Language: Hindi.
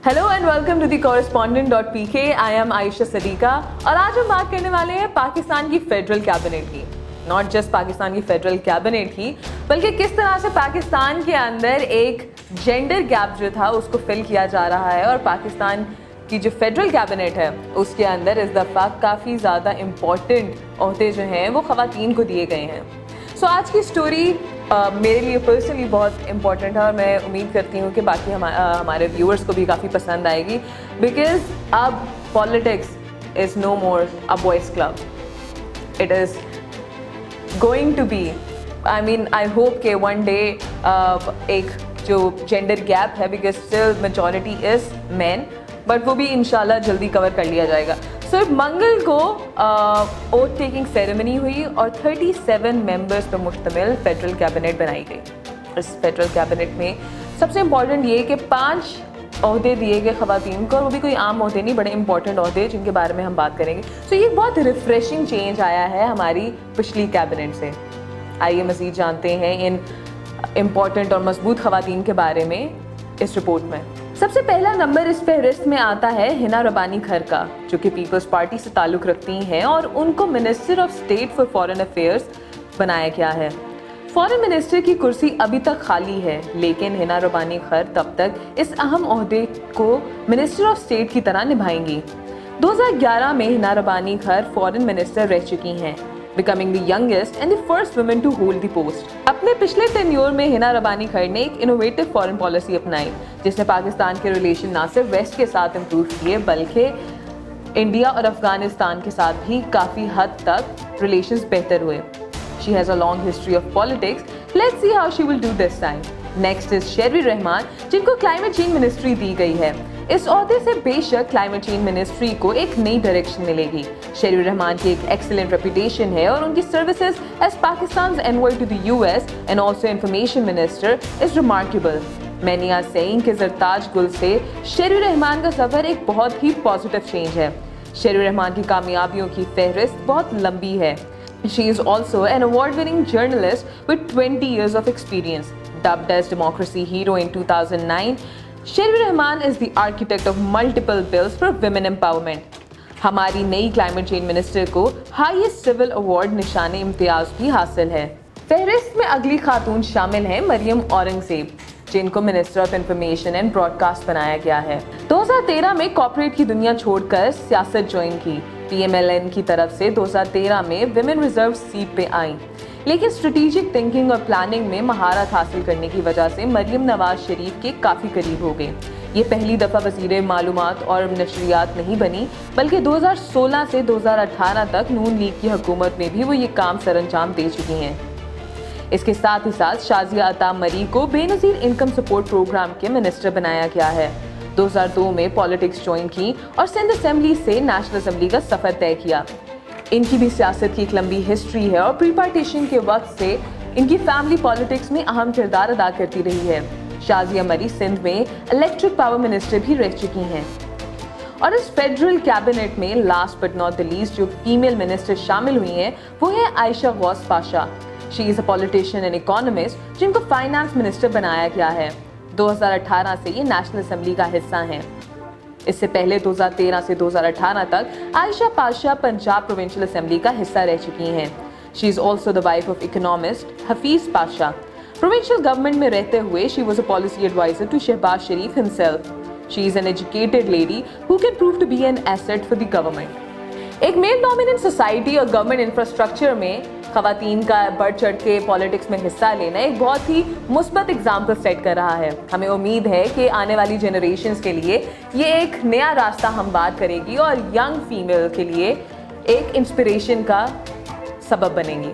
Hello and welcome to the correspondent.pk। I am Ayesha Sadiqa और आज हम बात करने वाले हैं पाकिस्तान की फेडरल कैबिनेट की। नॉट जस्ट पाकिस्तान की फेडरल कैबिनेट की, बल्कि किस तरह से पाकिस्तान के अंदर एक जेंडर गैप जो था उसको फिल किया जा रहा है और पाकिस्तान की जो फेडरल कैबिनेट है उसके अंदर इस दफ़ा काफ़ी ज़्यादा इम्पॉर्टेंट ओहदे जो हैं वो ख़वातीन को दिए गए हैं। सो आज की स्टोरी मेरे लिए पर्सनली बहुत इम्पॉर्टेंट है और मैं उम्मीद करती हूँ कि बाकी हमारे व्यूअर्स को भी काफ़ी पसंद आएगी, बिकॉज अब politics is no more a boys club, it is going to be, I mean I hope के वन डे एक जो जेंडर गैप है, because still majority is man, but वो भी इंशाल्लाह जल्दी कवर कर लिया जाएगा। सो मंगल को ओथ टेकिंग सेरेमनी हुई और 37 मेंबर्स पर मुश्तमिल फेडरल कैबिनेट बनाई गई। इस फेडरल कैबिनेट में सबसे इम्पॉर्टेंट ये कि 5 ओहदे दिए गए ख़वातीन को, और वो भी कोई आम ओहदे नहीं, बड़े इंपॉर्टेंट ओहदे जिनके बारे में हम बात करेंगे। सो ये बहुत रिफ्रेशिंग चेंज आया है हमारी पिछली कैबिनेट से। आइए मज़ीद जानते हैं इन इम्पॉर्टेंट और मजबूत ख़वातीन के बारे में इस रिपोर्ट में। सबसे पहला नंबर इस फहरिस्त में आता है हिना रबानी खर का, जो कि पीपल्स पार्टी से ताल्लुक़ रखती हैं और उनको minister of state for foreign affairs बनाया गया है। फॉरेन मिनिस्टर की कुर्सी अभी तक खाली है, लेकिन हिना रबानी खर तब तक इस अहम ओहदे को मिनिस्टर ऑफ स्टेट की तरह निभाएंगी। 2011 में हिना रबानी खर फॉरेन मिनिस्टर रह चुकी हैं, becoming the youngest and the first woman to hold the post। अपने पिछले टेन्योर में हिना रबानी खर ने एक इनोवेटिव फॉरेन पॉलिसी अपनाई, जिसने पाकिस्तान के रिलेशन ना सिर्फ वेस्ट के साथ इम्प्रूव किए, बल्कि इंडिया और अफगानिस्तान के साथ भी काफ़ी हद तक रिलेशंस बेहतर हुए। She has a long history of politics. Let's see how she will do this time. Next is Sherry Rehman, जिनको क्लाइमेट चेंज मिनिस्ट्री दी गई है। इस ओहदे से बेशक क्लाइमेट चेंज मिनिस्ट्री को एक नई डायरेक्शन मिलेगी। शेरवी रहमान की एक एक्सीलेंट रेपुटेशन है और उनकी services as Pakistan envoy to the US and also information minister is remarkable. Many are saying कि जरताज गुल से शेरवी रहमान का सफर एक बहुत ही पॉजिटिव चेंज है। शेरवी रहमान की कामयाबियों की फहरिस्त बहुत लंबी है। She is also an award-winning journalist with 20 years of experience. Dubbed as Democracy Hero in 2009, शेरवी Rahman is the architect of multiple bills for women empowerment. हमारी नई क्लाइमेट चेंज मिनिस्टर को हाईएस्ट सिविल अवार्ड निशाने इम्तियाज भी हासिल है। फहरिस्त में अगली खातून शामिल हैं मरियम औरंगजेब, जिनको minister of information and broadcast बनाया गया है। 2013 में कॉर्पोरेट की दुनिया छोड़कर सियासत ज्वाइन की। PMLN की तरफ से 2013 में विमेन रिजर्व सीट पे आई, लेकिन स्ट्रेटेजिक थिंकिंग और प्लानिंग में महारत हासिल करने की वजह से मरियम नवाज शरीफ के काफ़ी करीब हो गई। ये पहली दफ़ा वज़ीर मालूमात और नशरियात नहीं बनी, बल्कि 2016 से 2018 तक नून लीग की हुकूमत में भी वो ये काम सरअंजाम दे चुकी हैं। इसके साथ ही साथ शाजिया अता मरी को बेनज़ीर इनकम सपोर्ट प्रोग्राम के मिनिस्टर बनाया गया है। 2002 में पॉलिटिक्स ज्वाइन की और सिंध असेंबली से नेशनल असेंबली का सफर तय किया। इनकी भी सियासत की एक लंबी हिस्ट्री है और प्री पार्टीशन के वक्त से इनकी फैमिली पॉलिटिक्स में अहम किरदार अदा करती रही है। शाजिया मरी सिंध में इलेक्ट्रिक पावर मिनिस्टर भी रह चुकी हैं। और इस फेडरल कैबिनेट में last but not the least जो फीमेल मिनिस्टर शामिल हुई हैं वो है Ayesha Ghaus Pasha. She is a politician and economist, जिनको फाइनेंस मिनिस्टर बनाया गया है। 2018 से ये नेशनल असेंबली का हिस्सा हैं। इससे पहले 2013 से 2018 तक आयशा पाशा पंजाब प्रोविंशियल असेंबली का हिस्सा रह चुकी हैं। She is also the wife of economist Hafeez Pasha. Provincial government में रहते हुए she was a policy adviser to Shahbaz Sharif himself. She is an educated lady who can prove to be an asset for the government. एक मेल डोमिनेंट सोसाइटी और गवर्नमेंट इंफ्रास्ट्रक्चर में ख़वातीन का बढ़ चढ़ के पॉलिटिक्स में हिस्सा लेना एक बहुत ही मुस्बत एग्जाम्पल सेट कर रहा है। हमें उम्मीद है कि आने वाली जनरेशन्स के लिए ये एक नया रास्ता हमवार करेगी और यंग फीमेल के लिए एक इंस्पिरेशन का सबब बनेंगी।